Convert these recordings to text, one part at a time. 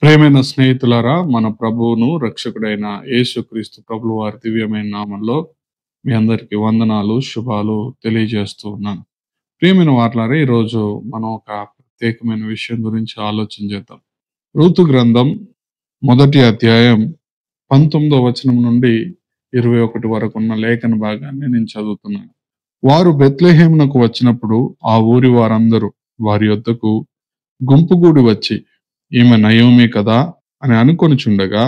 ప్రియమైన స్నేహితులారా, మన ప్రభువును రక్షకుడైన యేసుక్రీస్తు ప్రభువు వారి దివ్యమైన నామంలో మీ అందరికీ వందనాలు, శుభాలు తెలియజేస్తూ ఉన్నాను. ప్రియమైన వారలారా, ఈరోజు మనం ఒక ప్రత్యేకమైన విషయం గురించి ఆలోచన చేద్దాం. రూతు గ్రంథం మొదటి అధ్యాయం 19వ వచనం నుండి 21 వరకు ఉన్న లేఖన భాగాన్ని నేను చదువుతున్నాను. వారు బెత్లెహేమునకు వచ్చినప్పుడు ఆ ఊరి వారందరూ వారి యొద్దకు గుంపుగూడి వచ్చి, ఈమె నయోమి కదా అని అనుకొనిచుండగా,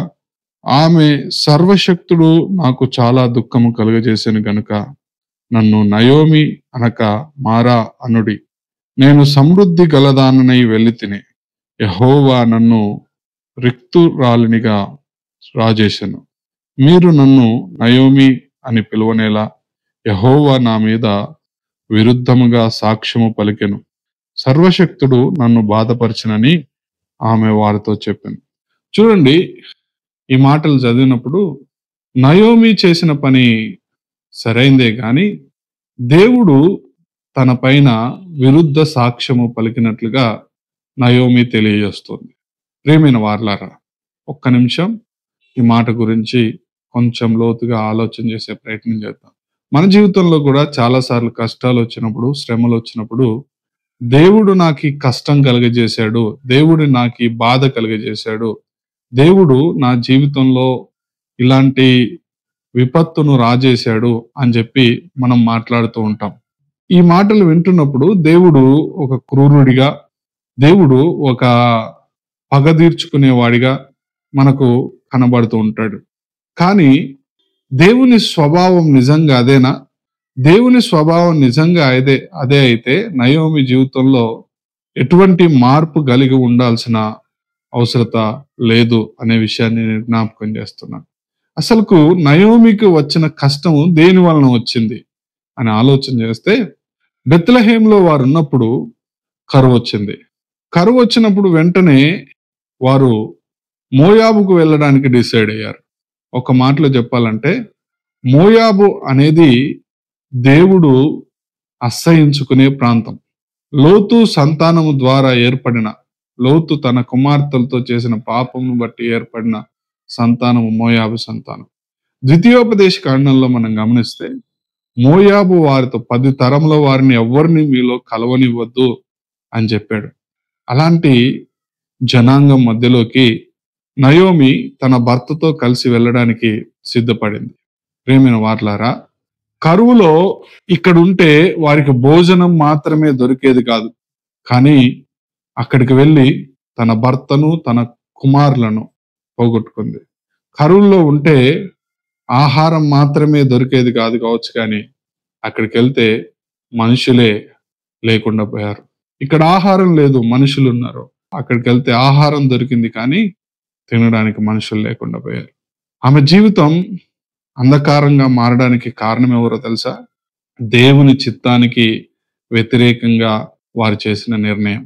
ఆమె సర్వశక్తుడు నాకు చాలా దుఃఖము కలుగజేసెను గనుక నన్ను నయోమి అనక మారా అనుడి. నేను సమృద్ధి గలదాననై వెళ్ళితిని. యెహోవా నన్ను రిక్తురాలినిగా రాజేసెను. మీరు నన్ను నయోమి అని పిలువనేలా? యెహోవా నా మీద విరుద్ధముగా సాక్ష్యము పలికెను. సర్వశక్తుడు నన్ను బాధపరచునని ఆమె వారితో చెప్పాను. చూడండి, ఈ మాటలు చదివినప్పుడు నయోమి చేసిన పని సరైందే కానీ దేవుడు తన పైన విరుద్ధ సాక్ష్యము పలికినట్లుగా నయోమి తెలియజేస్తుంది. ప్రియమైన వారలారా, ఒక్క నిమిషం ఈ మాట గురించి కొంచెం లోతుగా ఆలోచన చేసే ప్రయత్నం చేద్దాం. మన జీవితంలో కూడా చాలాసార్లు కష్టాలు వచ్చినప్పుడు, శ్రమలు వచ్చినప్పుడు, దేవుడు నాకు ఈ కష్టం కలుగజేశాడు, దేవుడు నాకు ఈ బాధ కలుగజేశాడు, దేవుడు నా జీవితంలో ఇలాంటి విపత్తును రాజేశాడు అని చెప్పి మనం మాట్లాడుతూ ఉంటాం. ఈ మాటలు వింటున్నప్పుడు దేవుడు ఒక క్రూరుడిగా, దేవుడు ఒక పగ తీర్చుకునేవాడిగా మనకు కనబడుతూ ఉంటాడు. కానీ దేవుని స్వభావం నిజంగా అదేనా? దేవుని స్వభావం నిజంగా అదే అయితే నయోమి జీవితంలో ఎటువంటి మార్పు కలిగి ఉండాల్సిన అవసరత లేదు అనే విషయాన్ని నేను జ్ఞాపకం చేస్తున్నాను. అసలుకు నయోమికి వచ్చిన కష్టము దేని వలన వచ్చింది అని ఆలోచన చేస్తే, బెత్లెహేంలో వారు ఉన్నప్పుడు కరువు వచ్చింది. కరువు వచ్చినప్పుడు వెంటనే వారు మోయాబుకు వెళ్ళడానికి డిసైడ్ అయ్యారు. ఒక మాటలో చెప్పాలంటే, మోయాబు అనేది దేవుడు అసహ్యించుకునే ప్రాంతం. లోతు సంతానము ద్వారా ఏర్పడిన, లోతు తన కుమార్తెలతో చేసిన పాపమును బట్టి ఏర్పడిన సంతానము మోయాబు సంతానం. ద్వితీయోపదేశ కాండంలో మనం గమనిస్తే, మోయాబు వారితో 10 తరముల వారిని ఎవరిని మీలో కలవనివ్వద్దు అని చెప్పాడు. అలాంటి జనాంగం మధ్యలోకి నయోమి తన భర్తతో కలిసి వెళ్ళడానికి సిద్ధపడింది. ప్రియమైన వారలారా, కరువులో ఇక్కడ ఉంటే వారికి భోజనం మాత్రమే దొరికేది కాదు, కానీ అక్కడికి వెళ్ళి తన భర్తను తన కుమారులను పోగొట్టుకుంది. కరువులో ఉంటే ఆహారం మాత్రమే దొరికేది కాదు కావచ్చు, కానీ అక్కడికి వెళ్తే మనుషులే లేకుండా పోయారు. ఇక్కడ ఆహారం లేదు, మనుషులు ఉన్నారు. అక్కడికి వెళ్తే ఆహారం దొరికింది కానీ తినడానికి మనుషులు లేకుండా పోయారు. ఆమె జీవితం అంధకారంగా మారడానికి కారణం ఎవరో తెలుసా? దేవుని చిత్తానికి వ్యతిరేకంగా వారు చేసిన నిర్ణయం.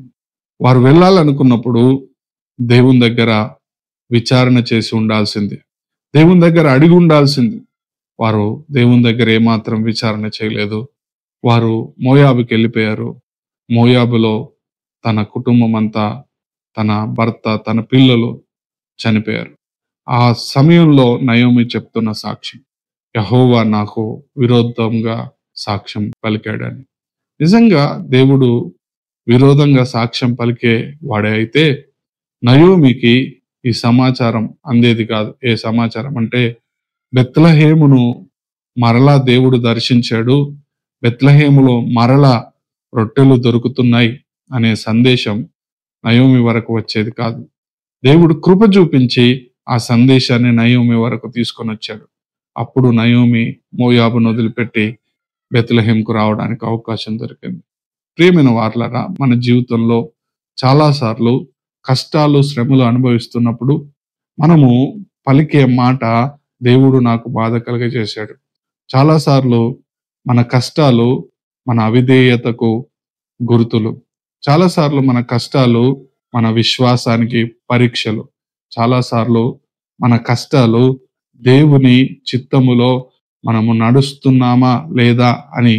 వారు వెళ్ళాలనుకున్నప్పుడు దేవుని దగ్గర విచారణ చేసి ఉండాల్సింది, దేవుని దగ్గర అడిగి ఉండాల్సింది. వారు దేవుని దగ్గర ఏమాత్రం విచారణ చేయలేదు. వారు మోయాబుకి వెళ్ళిపోయారు. మోయాబులో తన కుటుంబం అంతా, తన భర్త, తన పిల్లలు చనిపోయారు. ఆ సమయంలో నయోమి చెప్తున్న సాక్ష్యం, యెహోవా నాకు విరోధంగా సాక్ష్యం పలికాడని. నిజంగా దేవుడు విరోధంగా సాక్ష్యం పలికే వాడే అయితే నయోమికి ఈ సమాచారం అందేది కాదు. ఏ సమాచారం అంటే, బెత్లెహేమును మరలా దేవుడు దర్శించాడు, బెత్లెహేములో మరలా రొట్టెలు దొరుకుతున్నాయి అనే సందేశం నయోమి వరకు వచ్చేది కాదు. దేవుడు కృప చూపించి ఆ సందేశాన్ని నయోమి వరకు తీసుకొని వచ్చాడు. అప్పుడు నయోమి మోయాబును వదిలిపెట్టి బెత్లెహేంకు రావడానికి అవకాశం దొరికింది. ప్రియమైన వారలారా, మన జీవితంలో చాలాసార్లు కష్టాలు, శ్రమలు అనుభవిస్తున్నప్పుడు మనము పలికే మాట, దేవుడు నాకు బాధ కలుగజేశాడు. చాలాసార్లు మన కష్టాలు మన అవిధేయతకు గుర్తులు. చాలాసార్లు మన కష్టాలు మన విశ్వాసానికి పరీక్షలు. చాలాసార్లు మన కష్టాలు దేవుని చిత్తములో మనము నడుస్తున్నామా లేదా అని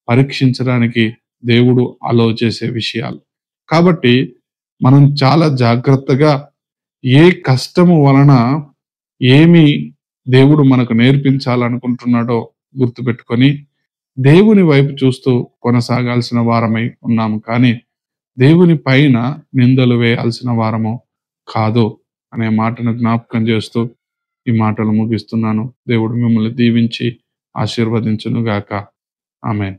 పరీక్షించడానికి దేవుడు అలో చేసే విషయాలు. కాబట్టి మనం చాలా జాగ్రత్తగా ఏ కష్టము వలన ఏమి దేవుడు మనకు నేర్పించాలనుకుంటున్నాడో గుర్తుపెట్టుకొని దేవుని వైపు చూస్తూ కొనసాగాల్సిన వారమై ఉన్నాము. కానీ దేవుని పైన నిందలు వేయాల్సిన వారము కాదు అనే మాటను జ్ఞాపకం చేస్తూ ఈ మాటలు ముగిస్తున్నాను. దేవుడు మిమ్మల్ని దీవించి ఆశీర్వదించును గాక. ఆమేన్.